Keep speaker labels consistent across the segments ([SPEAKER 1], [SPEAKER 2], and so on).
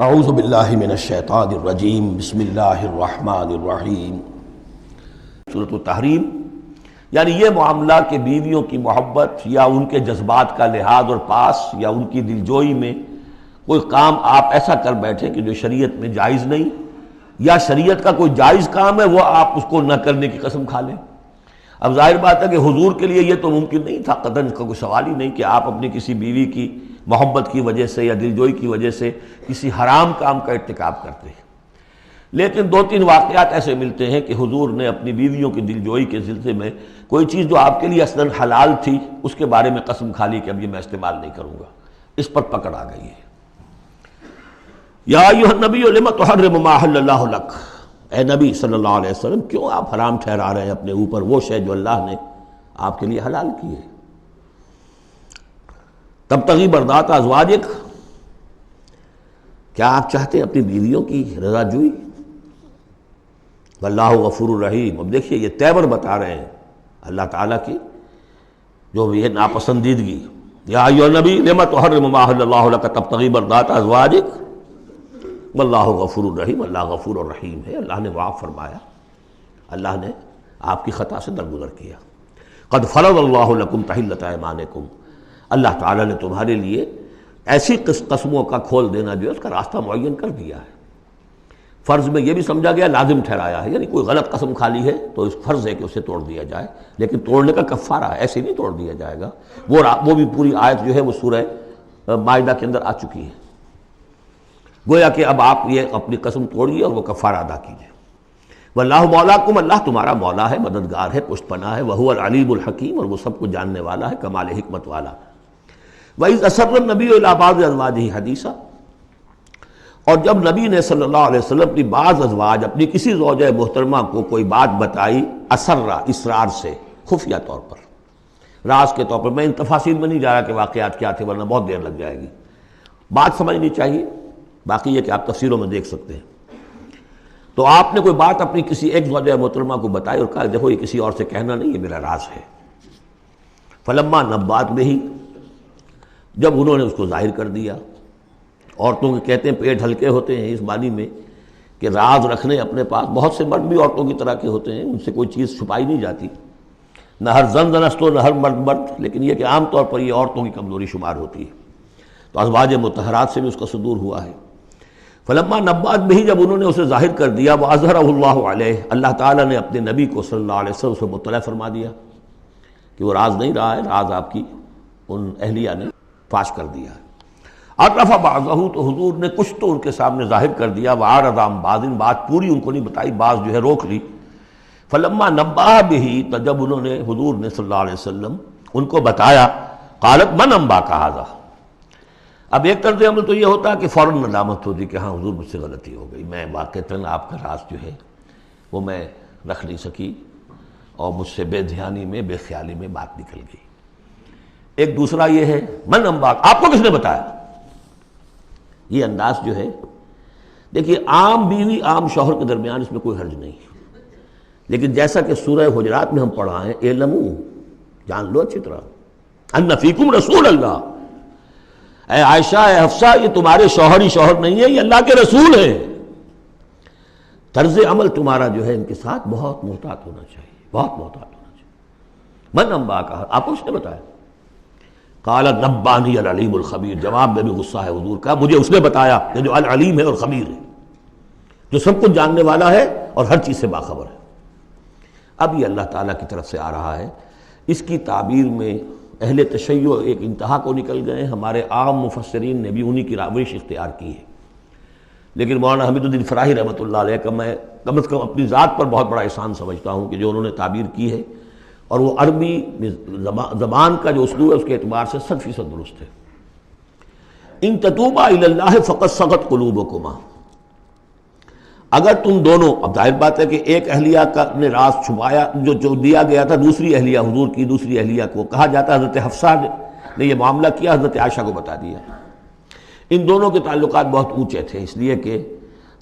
[SPEAKER 1] اعوذ باللہ من الشیطان الرجیم بسم اللہ الرحمن الرحیم۔ سورۃ التحریم یعنی یہ معاملہ کہ بیویوں کی محبت یا ان کے جذبات کا لحاظ اور پاس یا ان کی دلجوئی میں کوئی کام آپ ایسا کر بیٹھے کہ جو شریعت میں جائز نہیں، یا شریعت کا کوئی جائز کام ہے وہ آپ اس کو نہ کرنے کی قسم کھا لیں۔ اب ظاہر بات ہے کہ حضور کے لیے یہ تو ممکن نہیں تھا، قطعاً اس کا کوئی سوال ہی نہیں کہ آپ اپنی کسی بیوی کی محبت کی وجہ سے یا دلجوئی کی وجہ سے کسی حرام کام کا ارتکاب کرتے ہیں۔ لیکن دو تین واقعات ایسے ملتے ہیں کہ حضور نے اپنی بیویوں کی دلجوئی کے سلسلے میں کوئی چیز جو آپ کے لیے اصلاً حلال تھی اس کے بارے میں قسم کھا لی کہ اب یہ میں استعمال نہیں کروں گا، اس پر پکڑ آ گئی ہے۔ یا ایھا النبی لم تحرم ما احل اللہ لک، اے نبی صلی اللہ علیہ وسلم کیوں آپ حرام ٹھہرا رہے ہیں اپنے اوپر وہ شے جو اللہ نے آپ کے لیے حلال کی ہے۔ تبتغی مرضات ازواجک، کیا آپ چاہتے ہیں اپنی بیویوں کی رضا جوئی؟ واللہ غفور الرحیم۔ اب دیکھیے یہ تیور بتا رہے ہیں اللہ تعالیٰ کی جو یہ ناپسندیدگی۔ یا ایھا النبی لم تحرم ما احل اللہ لک تبتغی مرضات ازواجک واللہ غفور الرحیم۔ اللہ غفور الرحیم ہے، اللہ نے معاف فرمایا، اللہ نے آپ کی خطا سے درگزر کیا۔ قد فرض اللہ لکم تحلۃ ایمانکم، اللہ تعالیٰ نے تمہارے لیے ایسی قسموں کا کھول دینا جو ہے اس کا راستہ معین کر دیا ہے۔ فرض میں یہ بھی سمجھا گیا، لازم ٹھہرایا ہے، یعنی کوئی غلط قسم کھا لی ہے تو اس فرض ہے کہ اسے توڑ دیا جائے، لیکن توڑنے کا کفارہ ہے، ایسے نہیں توڑ دیا جائے گا۔ وہ بھی پوری آیت جو ہے وہ سورہ مائدہ کے اندر آ چکی ہے، گویا کہ اب آپ یہ اپنی قسم توڑیے اور وہ کفارہ ادا کیجیے۔ واللہ مولاکم، اللہ تمہارا مولا ہے، مددگار ہے، پشت پناہ ہے، وہو العلیم الحکیم، اور وہ سب کو جاننے والا ہے، کمال حکمت والا۔ وَإِذْ أَسَرَّ النَّبِيُّ إِلَىٰ بَعْضِ أَزْوَاجِهِ حَدِيثًا، اور جب نبی نے صلی اللہ علیہ وسلم اپنی بعض ازواج، اپنی کسی زوجہ محترمہ کو کوئی بات بتائی، اسرہ اسرار سے، خفیہ طور پر، راز کے طور پر۔ میں ان تفاصیل میں نہیں جا رہا کہ واقعات کیا تھے ورنہ بہت دیر لگ جائے گی، بات سمجھنی چاہیے، باقی یہ کہ آپ تفسیروں میں دیکھ سکتے ہیں۔ تو آپ نے کوئی بات اپنی کسی ایک زوجہ محترمہ کو بتائی اور کہا دیکھو یہ کسی اور سے کہنا نہیں، یہ میرا راز ہے۔ فلما نبأت بہ، جب انہوں نے اس کو ظاہر کر دیا۔ عورتوں کے کہتے ہیں پیٹ ہلکے ہوتے ہیں اس معنی میں کہ راز رکھنے اپنے پاس، بہت سے مرد بھی عورتوں کی طرح کے ہوتے ہیں، ان سے کوئی چیز چھپائی نہیں جاتی، نہ ہر زن زنست نہ ہر مرد مرد، لیکن یہ کہ عام طور پر یہ عورتوں کی کمزوری شمار ہوتی ہے۔ تو ازواج مطہرات سے بھی اس کا صدور ہوا ہے۔ فلما نبأت بہ، جب انہوں نے اسے ظاہر کر دیا، وأظہرہ اللہ علیہ، اللہ تعالیٰ نے اپنے نبی کو صلی اللہ علیہ وسلم سے مطلع فرما دیا کہ وہ راز نہیں رہا ہے، راز آپ کی ان اہلیہ نے فاش کر دیا ہے۔ عرف بعضہ، تو حضور نے کچھ تو ان کے سامنے ظاہر کر دیا، وأعرض عن بعض، بات پوری ان کو نہیں بتائی، بعض جو ہے روک لی۔ فلما نبأ بہ، تو جب انہوں نے حضور نے صلی اللہ علیہ وسلم ان کو بتایا، قالت من انباک ھذا، اب ایک طرز عمل تو یہ ہوتا ہے کہ فوراً ندامت ہوتی کہ ہاں حضور مجھ سے غلطی ہو گئی، میں واقعتاً آپ کا راز جو ہے وہ میں رکھ نہیں سکی اور مجھ سے بے دھیانی میں، بے خیالی میں بات نکل گئی۔ ایک دوسرا یہ ہے من انباک، آپ کو کس نے بتایا؟ یہ انداز جو ہے، دیکھیے عام بیوی عام شوہر کے درمیان اس میں کوئی حرج نہیں، لیکن جیسا کہ سورہ حجرات میں ہم پڑھا ہے، اعلموا، جان لو اچھی طرح، ان فیکم رسول اللہ، اے عائشہ، اے حفصہ، یہ تمہارے شوہر ہی شوہر نہیں ہے، یہ اللہ کے رسول ہیں۔ طرز عمل تمہارا جو ہے ان کے ساتھ بہت محتاط ہونا چاہیے، بہت محتاط ہونا چاہیے۔ من انباک، آپ کو اس نے بتایا؟ قال نبانی العلیم الخبیر، جواب میں بھی غصہ ہے حضور کا، مجھے اس نے بتایا کہ جو العلیم ہے اور خبیر ہے، جو سب کچھ جاننے والا ہے اور ہر چیز سے باخبر ہے۔ اب یہ اللہ تعالیٰ کی طرف سے آ رہا ہے، اس کی تعبیر میں اہل تشیع ایک انتہا کو نکل گئے، ہمارے عام مفسرین نے بھی انہی کی روش اختیار کی ہے، لیکن مولانا حمید الدین فراہی رحمۃ اللہ علیہ کا میں کم از کم اپنی ذات پر بہت بڑا احسان سمجھتا ہوں کہ جو انہوں نے تعبیر کی ہے، اور وہ عربی زبان کا جو اسلوب ہے اس کے اعتبار سے 100% درست ہے۔ ان تتوبا الی اللہ فقد صغت قلوبکما، اگر تم دونوں، اب ظاہر بات ہے کہ ایک اہلیہ کا نے راز چھپایا جو دیا گیا تھا دوسری اہلیہ، حضور کی دوسری اہلیہ کو کہا جاتا ہے حضرت حفصہ نے یہ معاملہ کیا، حضرت عائشہ کو بتا دیا۔ ان دونوں کے تعلقات بہت اونچے تھے، اس لیے کہ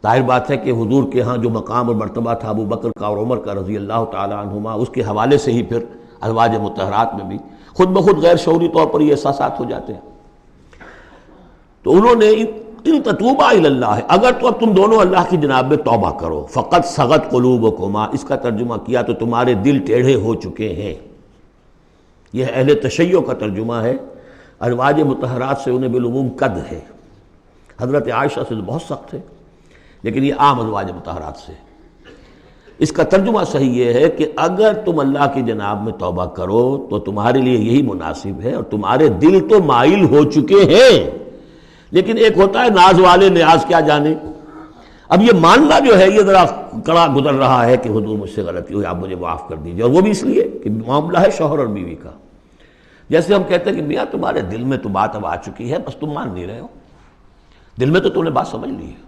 [SPEAKER 1] ظاہر بات ہے کہ حضور کے ہاں جو مقام اور مرتبہ تھا ابو بکر کا اور عمر کا رضی اللہ تعالی عنہما، اس کے حوالے سے ہی پھر ازواج مطہرات میں بھی خود بخود غیر شعوری طور پر یہ احساسات ہو جاتے ہیں۔ تو انہوں نے ان تتوبا الی اللہ، اگر تو اب تم دونوں اللہ کی جناب میں توبہ کرو، فقط صغت قلوبکما، اس کا ترجمہ کیا تو تمہارے دل ٹیڑھے ہو چکے ہیں۔ یہ اہل تشیع کا ترجمہ ہے، ازواج مطہرات سے انہیں بالعموم قد ہے، حضرت عائشہ سے بہت سخت ہے، لیکن یہ عام ازواج مطہرات سے۔ اس کا ترجمہ صحیح یہ ہے کہ اگر تم اللہ کی جناب میں توبہ کرو تو تمہارے لیے یہی مناسب ہے، اور تمہارے دل تو مائل ہو چکے ہیں، لیکن ایک ہوتا ہے ناز والے نیاز کیا جانے۔ اب یہ ماننا جو ہے یہ ذرا کڑا گزر رہا ہے کہ حضور مجھ سے غلطی ہوئی، آپ مجھے معاف کر دیجیے، اور وہ بھی اس لیے کہ معاملہ ہے شوہر اور بیوی کا۔ جیسے ہم کہتے ہیں کہ میاں تمہارے دل میں تو بات اب آ چکی ہے، بس تم مان نہیں رہے ہو، دل میں تو تم نے بات سمجھ لی ہے،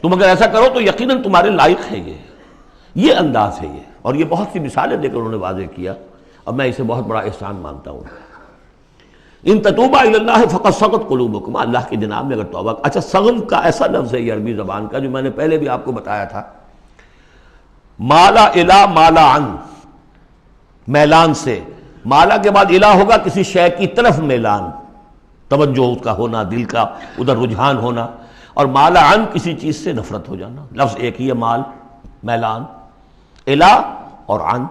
[SPEAKER 1] تم اگر ایسا کرو تو یقیناً تمہارے لائق ہے، یہ انداز ہے یہ، اور یہ بہت سی مثالیں دے کر انہوں نے واضح کیا، اور میں اسے بہت بڑا احسان مانتا ہوں۔ ان تتوبا الی اللہ فقط صغت قلوبکما، اللہ کی جناب میں اگر توبہ۔ اچھا، صغم کا ایسا لفظ ہے یہ عربی زبان کا جو میں نے پہلے بھی آپ کو بتایا تھا، مالا الا مالا عن، میلان سے، مالا کے بعد الہ ہوگا کسی شے کی طرف میلان، توجہ اس کا ہونا، دل کا ادھر رجحان ہونا، اور مالا عن کسی چیز سے نفرت ہو جانا، لفظ ایک ہی ہے، مال، میلان، الہ اور عن۔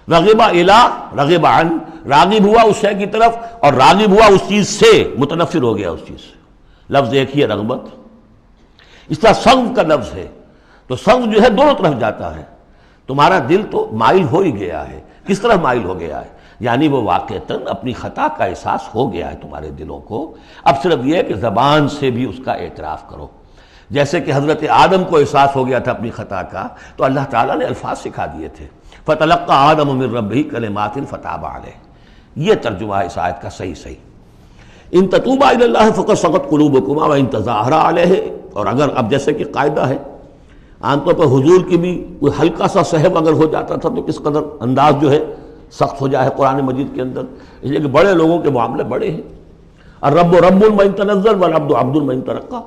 [SPEAKER 1] رغب الہ، رغب عن، راغب ہوا اس شے کی طرف اور راغب ہوا اس چیز سے، متنفر ہو گیا اس چیز سے، لفظ ایک ہی ہے، رغبت۔ اس طرح صغم کا لفظ ہے، تو صغم جو ہے دونوں طرف جاتا ہے، تمہارا دل تو مائل ہو ہی گیا ہے۔ کس طرح مائل ہو گیا ہے؟ یعنی وہ واقعتاً اپنی خطا کا احساس ہو گیا ہے تمہارے دلوں کو، اب صرف یہ ہے کہ زبان سے بھی اس کا اعتراف کرو۔ جیسے کہ حضرت آدم کو احساس ہو گیا تھا اپنی خطا کا، تو اللہ تعالیٰ نے الفاظ سکھا دیے تھے، فَتَلَقَّى آدَمُ مِن رَبِّهِ كَلِمَاتٍ فَتَابَ عَلَيْهِ۔ یہ ترجمہ ہے اس آیت کا صحیح۔ ان تتوبا الی اللہ فقط صغت قلوبکما وان تظاہرا علیہ، اور اگر اب جیسے کہ قاعدہ ہے، عام طور پر حضور کی بھی کوئی ہلکا سا سہو اگر ہو جاتا تھا تو کس قدر انداز جو ہے سخت ہو جائے قرآن مجید کے اندر، اس لیے کہ بڑے لوگوں کے معاملے بڑے ہیں، الرب رب من تنزل والعبد عبد من ترقى۔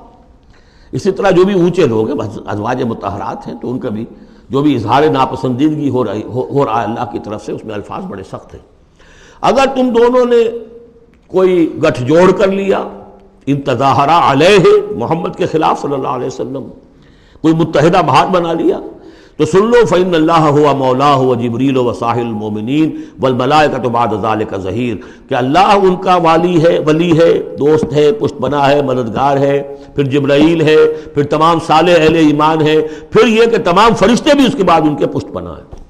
[SPEAKER 1] اسی طرح جو بھی اونچے لوگ ہیں ازواج مطہرات ہیں، تو ان کا بھی جو بھی اظہار ناپسندیدگی ہو رہا ہے اللہ کی طرف سے، اس میں الفاظ بڑے سخت ہیں۔ اگر تم دونوں نے کوئی گٹھ جوڑ کر لیا، ان تظاہرا علیہ، محمد کے خلاف صلی اللہ علیہ وسلم، کوئی متحدہ بھاٹ بنا لیا، تو سن لو فإن اللہ هو مولاه وجبریل وصاحب المؤمنین والملائکۃ بعد ذلک ظہیر، کہ اللہ ان کا ولی ہے، دوست ہے، پشت بنا ہے، مددگار ہے، پھر جبرائیل ہے، پھر تمام صالح اہل ایمان ہے، پھر یہ کہ تمام فرشتے بھی اس کے بعد ان کے پشت بنا ہے۔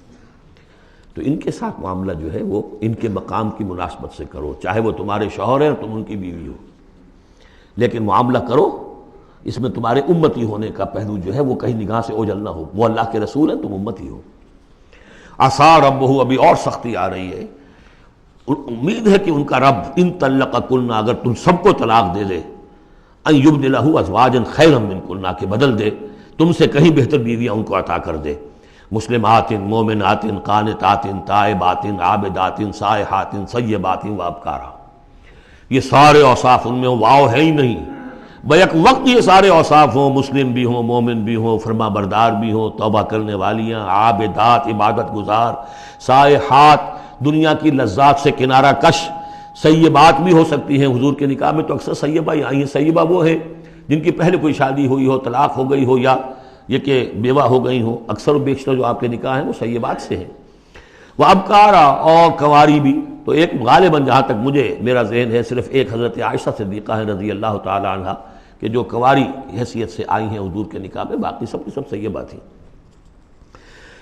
[SPEAKER 1] تو ان کے ساتھ معاملہ جو ہے وہ ان کے مقام کی مناسبت سے کرو، چاہے وہ تمہارے شوہر ہیں اور تم ان کی بیوی ہو، لیکن معاملہ کرو اس میں تمہارے امتی ہونے کا پہلو جو ہے وہ کہیں نگاہ سے اوجھل نہ ہو، وہ اللہ کے رسول ہیں، تم امتی ہو۔ عسیٰ ربہ، ابھی اور سختی آ رہی ہے، امید ہے کہ ان کا رب ان طلقکن، اگر تم سب کو طلاق دے دے، ان یبدلہ ازواجا خیرا منکن، کہ بدل دے تم سے کہیں بہتر بیویاں ان کو عطا کر دے، مسلمات مومنات قانتات تائبات عابدات سائحات ثیبات وابکارا۔ یہ سارے اوصاف ان میں واو ہے ہی نہیں، بیک وقت یہ سارے اوصاف ہوں، مسلم بھی ہوں، مومن بھی ہوں، فرما بردار بھی ہوں، توبہ کرنے والیاں، عابدات عبادت گزار، سائحات دنیا کی لذات سے کنارہ کش، سیبات بھی ہو سکتی ہیں۔ حضور کے نکاح میں تو اکثر سیبہ ہی آئی ہیں۔ سیبہ وہ ہیں جن کی پہلے کوئی شادی ہوئی ہو، طلاق ہو گئی ہو، یا یہ کہ بیوہ ہو گئی ہوں، اکثر و بیشتر جو آپ کے نکاح ہیں وہ سیبات سے ہیں۔ وہ ابکارا، اور کنواری بھی، تو ایک غالباً جہاں تک مجھے میرا ذہن ہے صرف ایک حضرت عائشہ صدیقہ ہے رضی اللہ تعالی عنہ کہ جو کنواری حیثیت سے آئی ہیں حضور کے نکاح میں، باقی سب کی سب سیبات تھیں۔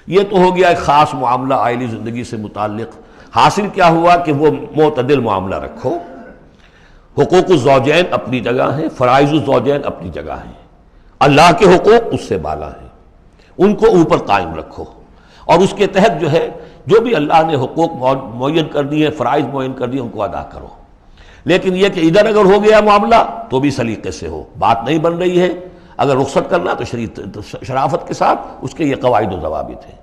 [SPEAKER 1] یہ تو ہو گیا ایک خاص معاملہ عائلی زندگی سے متعلق۔ حاصل کیا ہوا کہ وہ معتدل معاملہ رکھو، حقوق الزوجین اپنی جگہ ہیں، فرائض الزوجین اپنی جگہ ہیں، اللہ کے حقوق اس سے بالا ہیں، ان کو اوپر قائم رکھو، اور اس کے تحت جو ہے جو بھی اللہ نے حقوق معین کر دیے، فرائض معین کر دیے، ان کو ادا کرو۔ لیکن یہ کہ ادھر اگر ہو گیا معاملہ تو بھی سلیقے سے ہو، بات نہیں بن رہی ہے، اگر رخصت کرنا تو شرافت کے ساتھ، اس کے یہ قواعد و ضوابط ہیں،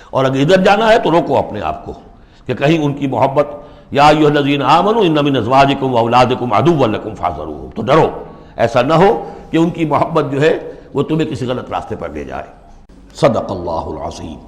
[SPEAKER 1] اور اگر ادھر جانا ہے تو روکو اپنے آپ کو کہ کہیں ان کی محبت، یا ایھا الذین آمنوا ان من ازواجکم واولادکم عدوا لکم فاحذروہم، تو ڈرو ایسا نہ ہو کہ ان کی محبت جو ہے وہ تمہیں کسی غلط راستے پر لے جائے۔ صدق اللہ العظیم۔